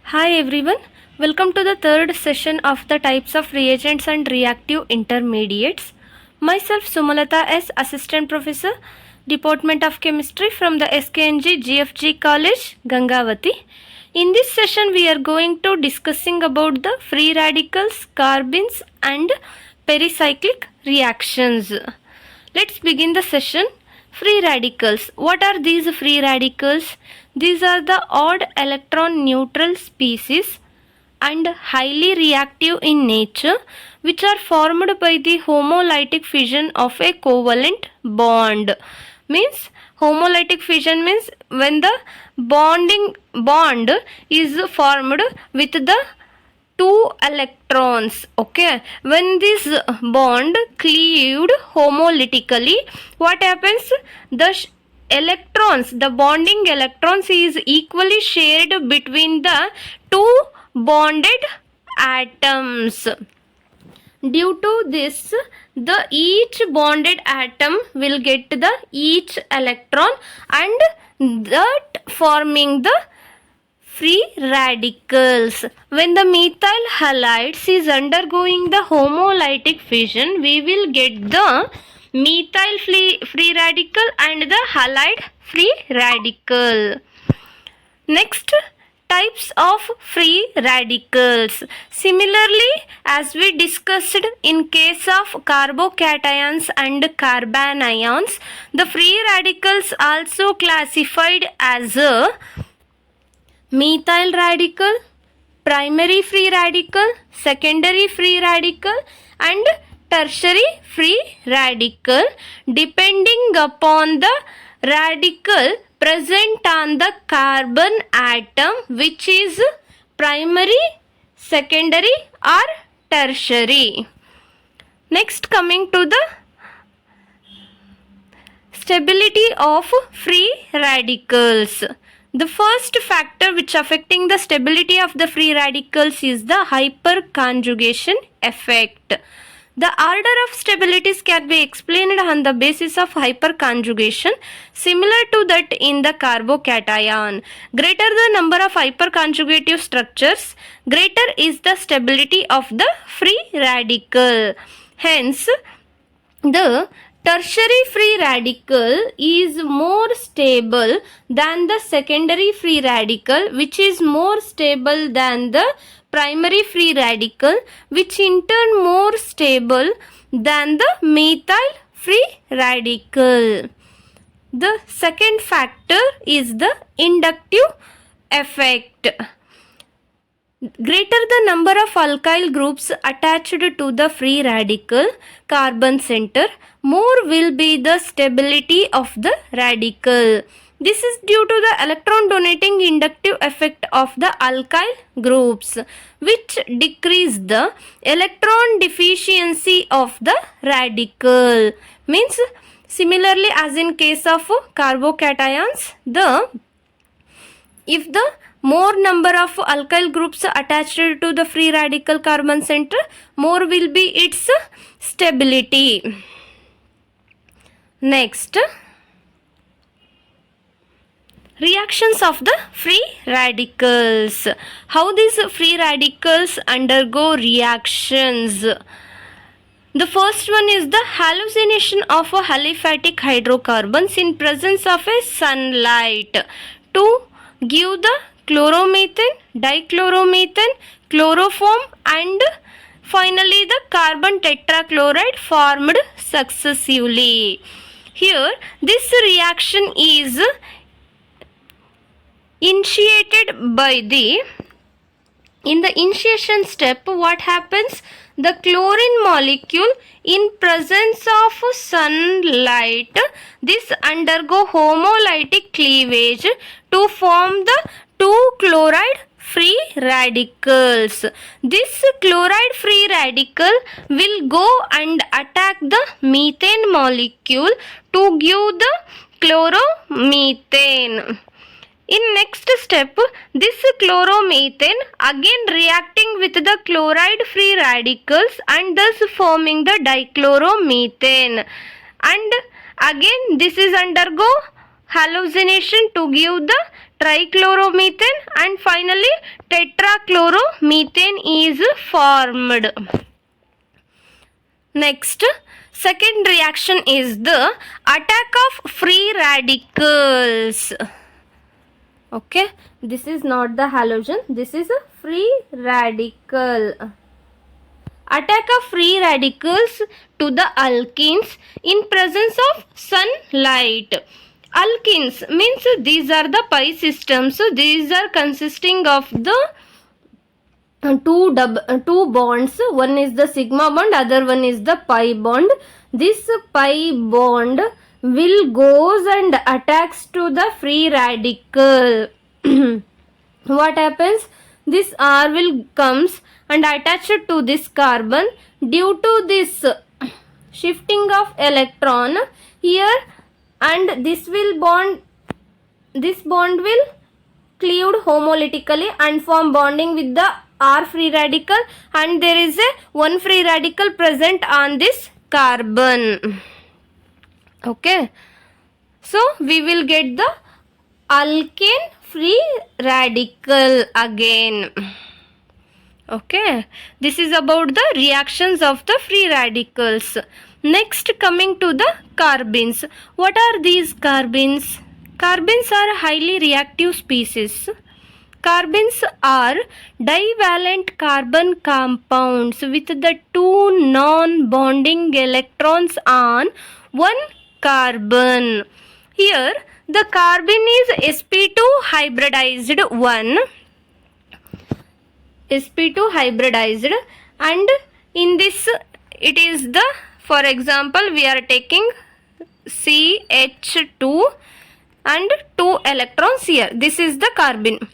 Hi everyone, welcome to the third session of the types of reagents and reactive intermediates. Myself Sumalata S, Assistant Professor, Department of Chemistry from the SKNG GFG College, Gangavati. In this session we are going to discussing about the free radicals, carbenes and pericyclic reactions. Let's begin the session. Free radicals. What are these free radicals? These are the odd electron neutral species and highly reactive in nature, which are formed by the homolytic fission of a covalent bond. Means homolytic fission means when the bond is formed with the two electrons. Okay, when this bond cleaved homolytically, what happens? The bonding electrons is equally shared between the two bonded atoms. Due to this, the each bonded atom will get the each electron and that forming the free radicals. When the methyl halides is undergoing the homolytic fission, we will get the methyl free radical and the halide free radical. Next, types of free radicals. Similarly, as we discussed in case of carbocations and carbanions, the free radicals also classified as a methyl radical, primary free radical, secondary free radical and tertiary free radical, depending upon the radical present on the carbon atom, which is primary, secondary or tertiary. Next, coming to the stability of free radicals. The first factor which affecting the stability of the free radicals is the hyperconjugation effect. The order of stabilities can be explained on the basis of hyperconjugation, similar to that in the carbocation. Greater the number of hyperconjugative structures, greater is the stability of the free radical. Hence, the tertiary free radical is more stable than the secondary free radical, which is more stable than the primary free radical, which in turn more stable than the methyl free radical. The second factor is the inductive effect. Greater the number of alkyl groups attached to the free radical carbon center, more will be the stability of the radical. This is due to the electron donating inductive effect of the alkyl groups, which decrease the electron deficiency of the radical. Means similarly as in case of carbocations, if the more number of alkyl groups attached to the free radical carbon center, more will be its stability. Next, reactions of the free radicals. How these free radicals undergo reactions? The first one is the hallucination of a aliphatic hydrocarbons in presence of a sunlight to give the chloromethane, dichloromethane, chloroform and finally the carbon tetrachloride formed successively. Here this reaction is initiated by in the initiation step, what happens? The chlorine molecule in presence of sunlight, this undergo homolytic cleavage to form the two chloride free radicals. This chloride free radical will go and attack the methane molecule to give the chloromethane. In next step, this chloromethane again reacting with the chloride free radicals and thus forming the dichloromethane, and again this is undergo hallucination to give the trichloromethane, and finally tetrachloromethane is formed. Next, second reaction is the attack of free radicals. Okay, this is not the halogen, this is a free radical. Attack of free radicals to the alkenes in presence of sunlight. Alkenes means these are the pi systems. These are consisting of the two bonds. One is the sigma bond, other one is the pi bond. This pi bond will goes and attacks to the free radical. What happens? This R will comes and attach it to this carbon. Due to this shifting of electron here, and this bond will cleaved homolytically and form bonding with the R free radical, and there is a one free radical present on this carbon. Okay, so we will get the alkane free radical again. Okay, this is about the reactions of the free radicals. Next, coming to the carbenes. What are these carbenes? Carbenes are highly reactive species. Carbenes are divalent carbon compounds with the two non-bonding electrons on one carbon. Here, the carbene is sp2 hybridized one. sp2 hybridized, and in this it is the, for example, we are taking CH2 and 2 electrons here. This is the carbene.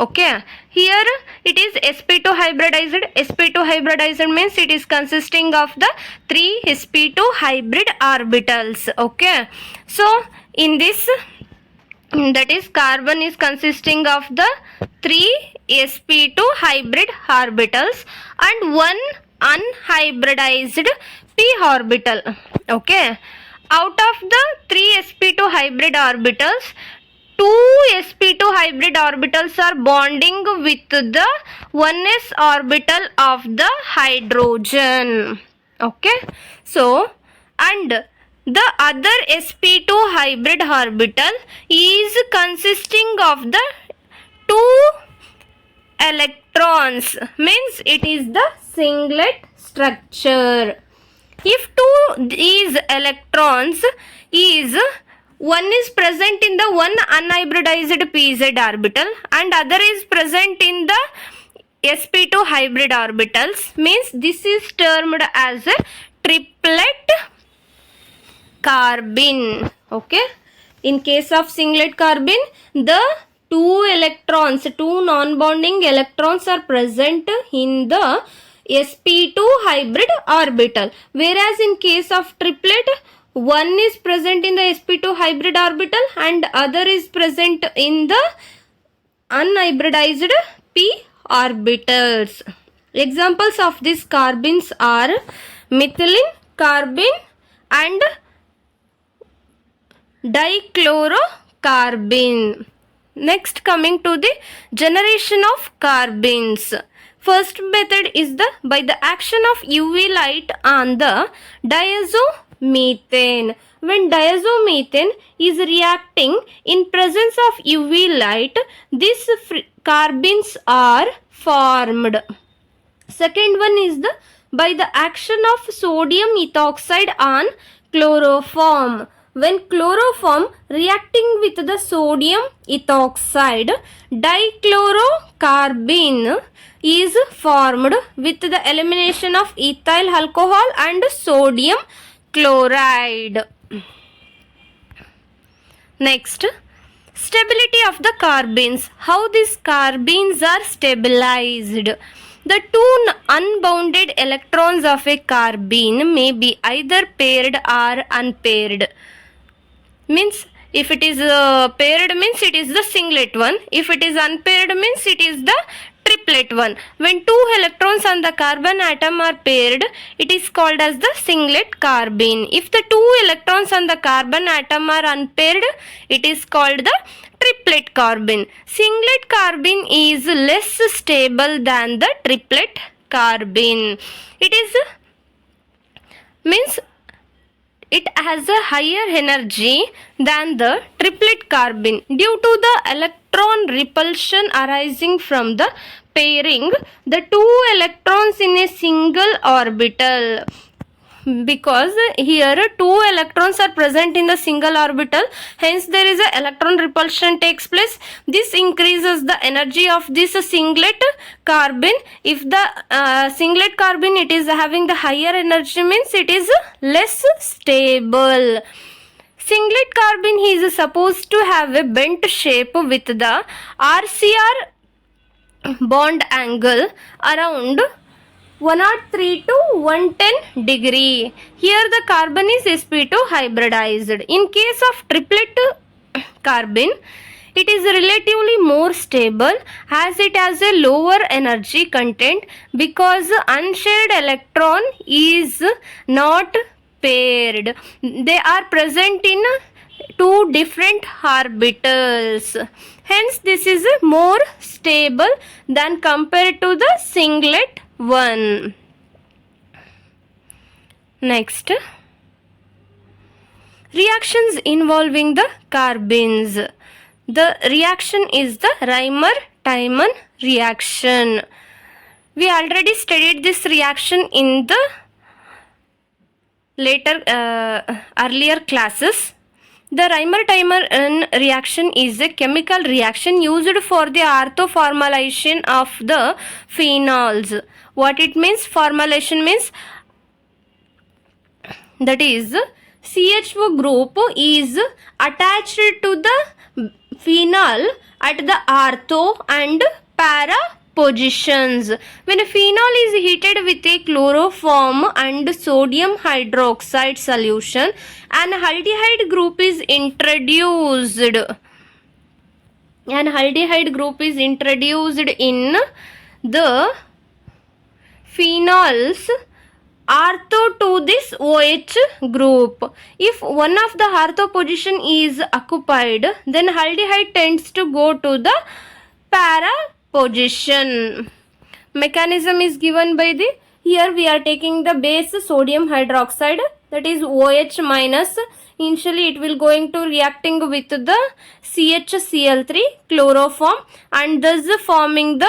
Okay, here it is sp2 hybridized. sp2 hybridized means it is consisting of the 3 sp2 hybrid orbitals. Okay, so in this, that is, carbon is consisting of the 3 sp2 hybrid orbitals and one unhybridized p orbital. Okay, out of the 3 sp2 hybrid orbitals, 2 sp2 hybrid orbitals are bonding with the 1s orbital of the hydrogen. Okay, so, and the other sp2 hybrid orbital is consisting of the 2 electrons, means it is the singlet structure. If 2 these electrons is, one is present in the one unhybridized pz orbital and other is present in the sp2 hybrid orbitals, means this is termed as a triplet carbene. Okay, in case of singlet carbene, the two non-bonding electrons are present in the sp2 hybrid orbital, whereas in case of triplet, one is present in the sp2 hybrid orbital and other is present in the unhybridized p orbitals. Examples of these carbenes are methylene carbene and dichlorocarbene. Next, coming to the generation of carbenes. First method is the by the action of UV light on the diazomethane. When diazomethane is reacting in presence of UV light, these carbenes are formed. Second one is the by the action of sodium ethoxide on chloroform. When chloroform reacting with the sodium ethoxide, dichlorocarbene is formed with the elimination of ethyl alcohol and sodium chloride. Next, stability of the carbenes. How these carbenes are stabilized? The two unbounded electrons of a carbene may be either paired or unpaired. Means if it is paired means it is the singlet one. If it is unpaired means it is the triplet one. When two electrons on the carbon atom are paired, it is called as the singlet carbene. If the two electrons on the carbon atom are unpaired, it is called the triplet carbene. Singlet carbene is less stable than the triplet carbene. It is means it has a higher energy than the triplet carbene due to the electron repulsion arising from the pairing the two electrons in a single orbital. Because here two electrons are present in the single orbital, hence there is a electron repulsion takes place. This increases the energy of this singlet carbene. If the singlet carbene it is having the higher energy, means it is less stable. Singlet carbene is supposed to have a bent shape with the RCR bond angle around 103 to 110 degree. Here the carbon is sp2 hybridized. In case of triplet carbene, it is relatively more stable as it has a lower energy content because unshared electron is not paired. They are present in two different orbitals. Hence this is more stable than compared to the singlet one. Next, reactions involving the carbenes. The reaction is the Reimer-Tiemann reaction. We already studied this reaction in the earlier classes. The Reimer-Tiemann reaction is a chemical reaction used for the orthoformylation of the phenols. What it means? Formylation means that is CHO group is attached to the phenol at the ortho and para positions. When a phenol is heated with a chloroform and sodium hydroxide solution, an aldehyde group is introduced. An aldehyde group is introduced in the phenols ortho to this OH group. If one of the ortho position is occupied, then aldehyde tends to go to the para position. Mechanism is given by the, here we are taking the base sodium hydroxide, that is OH minus. Initially it will going to reacting with the CHCl3 chloroform and thus forming the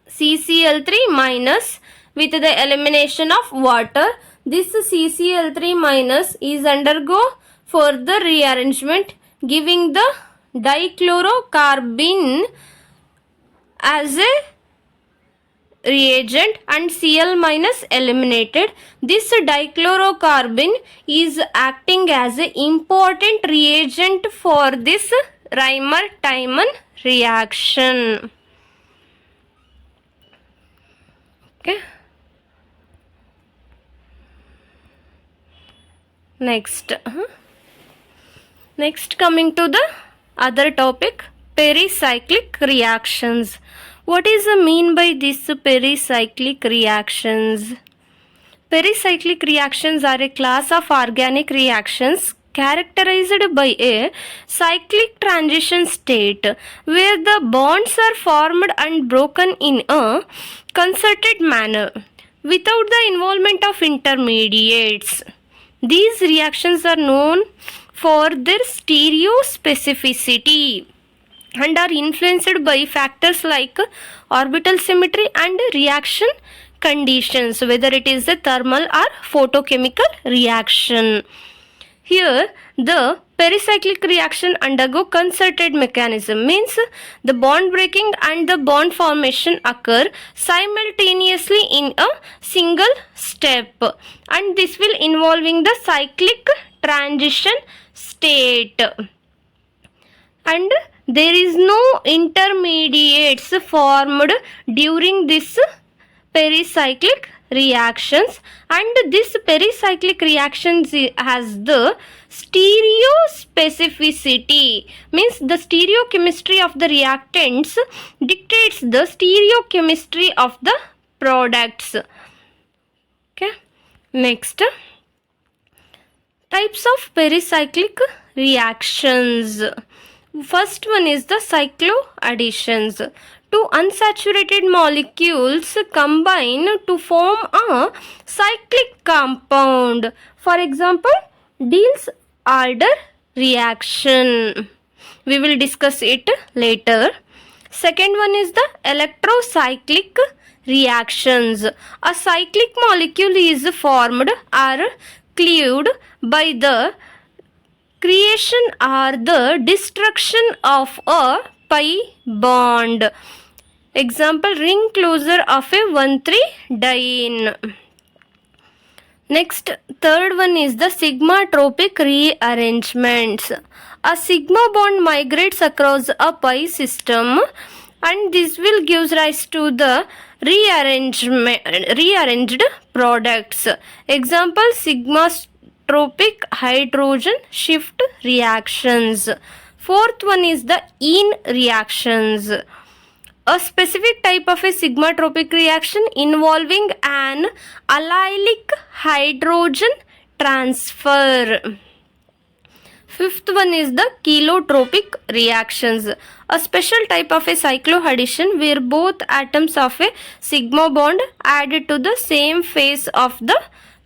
CCl3 minus with the elimination of water. This CCl3 minus is undergo further rearrangement, giving the dichlorocarbene as a reagent and Cl minus eliminated. This dichlorocarbene is acting as an important reagent for this Reimer-Tiemann reaction. Okay. Next coming to the other topic, pericyclic reactions. What is the mean by this pericyclic reactions? Pericyclic reactions are a class of organic reactions characterized by a cyclic transition state where the bonds are formed and broken in a concerted manner without the involvement of intermediates. These reactions are known for their stereospecificity and are influenced by factors like orbital symmetry and reaction conditions, whether it is a thermal or photochemical reaction. Here the pericyclic reaction undergo concerted mechanism, means the bond breaking and the bond formation occur simultaneously in a single step, and this will involving the cyclic transition state, and there is no intermediates formed during this pericyclic reactions, and this pericyclic reactions has the stereospecificity, means the stereochemistry of the reactants dictates the stereochemistry of the products. Okay. Next, types of pericyclic reactions. First one is the cycloadditions. Two unsaturated molecules combine to form a cyclic compound. For example, Diels-Alder reaction. We will discuss it later. Second one is the electrocyclic reactions. A cyclic molecule is formed or cleaved by the creation or the destruction of a pi bond. Example, ring closure of a 1,3-diene. Next, third one is the sigma-tropic rearrangements. A sigma bond migrates across a pi system and this will give rise to the rearranged products. Example, sigma-tropic hydrogen shift reactions. Fourth one is the ene reactions. A specific type of a sigma-tropic reaction involving an allylic hydrogen transfer. Fifth one is the chelotropic reactions. A special type of a cyclohaddition where both atoms of a sigma bond added to the same face of the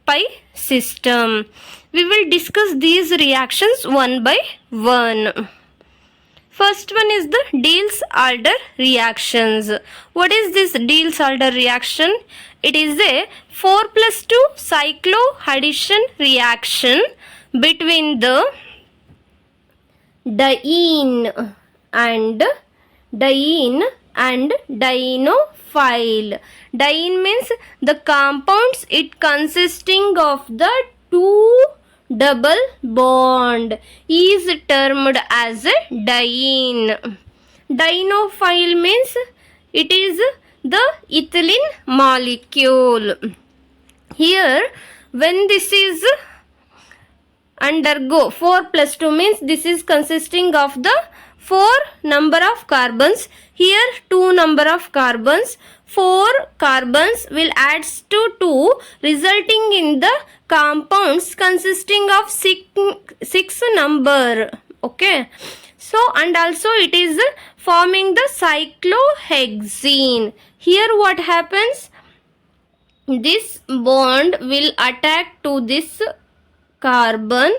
pi system. We will discuss these reactions one by one. First one is the Diels-Alder reactions. What is this Diels-Alder reaction? It is a 4+2 cyclohaddition reaction between the diene and dienophile. Diene means the compounds it consisting of the two double bond is termed as a diene. Dienophile means it is the ethylene molecule. Here when this is undergo 4+2 means this is consisting of the 4 number of carbons. Here 2 number of carbons. 4 carbons will add to 2 resulting in the compounds consisting of 6 number. Okay. So and also it is forming the cyclohexene. Here what happens? This bond will attack to this carbon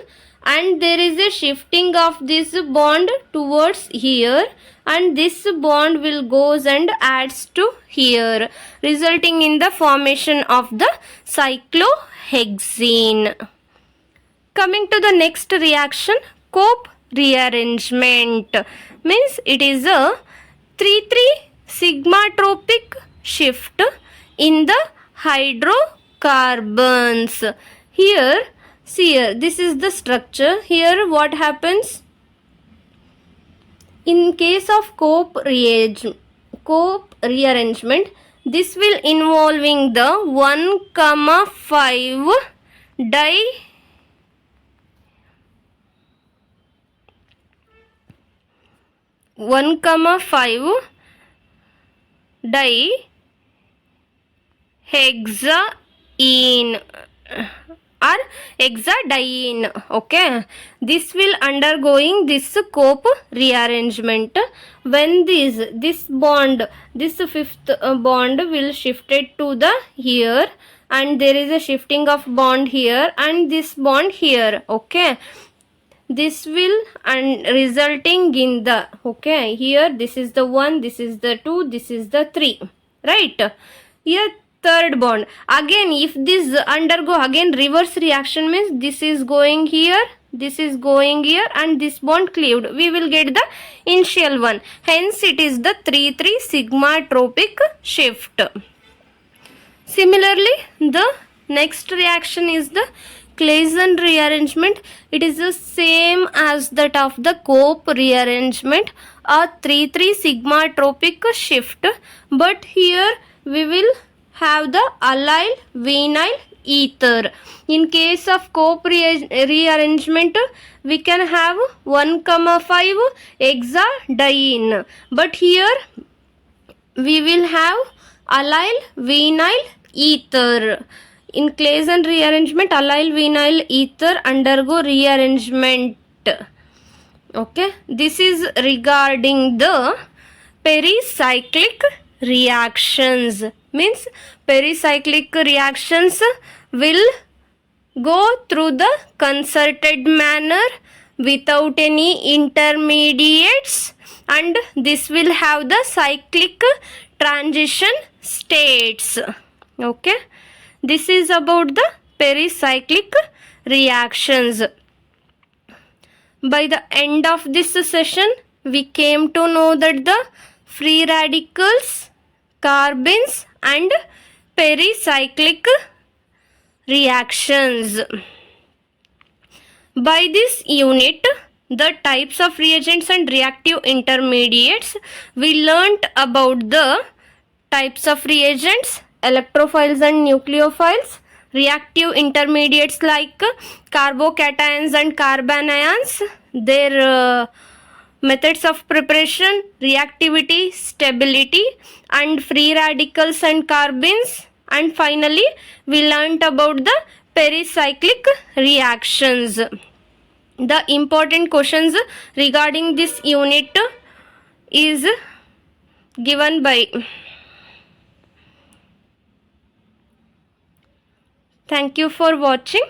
and there is a shifting of this bond towards here and this bond will goes and adds to here resulting in the formation of the cyclohexene. Coming to the next reaction, Cope rearrangement means it is a 3,3 sigma-tropic shift in the hydrocarbons. Here see here, this is the structure. Here what happens? In case of Cope rearrangement, this will involving the 1,5 dihexaene or hexadiene. Okay, this will undergoing this Cope rearrangement when this bond, this fifth bond will shifted to the here and there is a shifting of bond here and this bond here. Okay, this will and resulting in the, okay, here this is the 1, this is the 2, this is the 3, right? Here third bond. Again if this undergo again reverse reaction means this is going here, this is going here and this bond cleaved, we will get the initial one. Hence it is the 3,3 sigma-tropic shift. Similarly the next reaction is the Claisen rearrangement. It is the same as that of the Cope rearrangement, a 3,3 sigma-tropic shift, but here we will have the allyl vinyl ether. In case of Cope rearrangement, we can have 1,5 hexadiene, but here we will have allyl vinyl ether. In Claisen rearrangement, allyl vinyl ether undergo rearrangement. Okay, this is regarding the pericyclic reactions. Means pericyclic reactions will go through the concerted manner without any intermediates, and this will have the cyclic transition states. Okay, this is about the pericyclic reactions. By the end of this session, we came to know that the free radicals, carbenes and pericyclic reactions. By this unit, the types of reagents and reactive intermediates, we learnt about the types of reagents, electrophiles and nucleophiles, reactive intermediates like carbocations and carbanions, their methods of preparation, reactivity, stability, and free radicals and carbenes, and finally we learnt about the pericyclic reactions. The important questions regarding this unit is given by. Thank you for watching.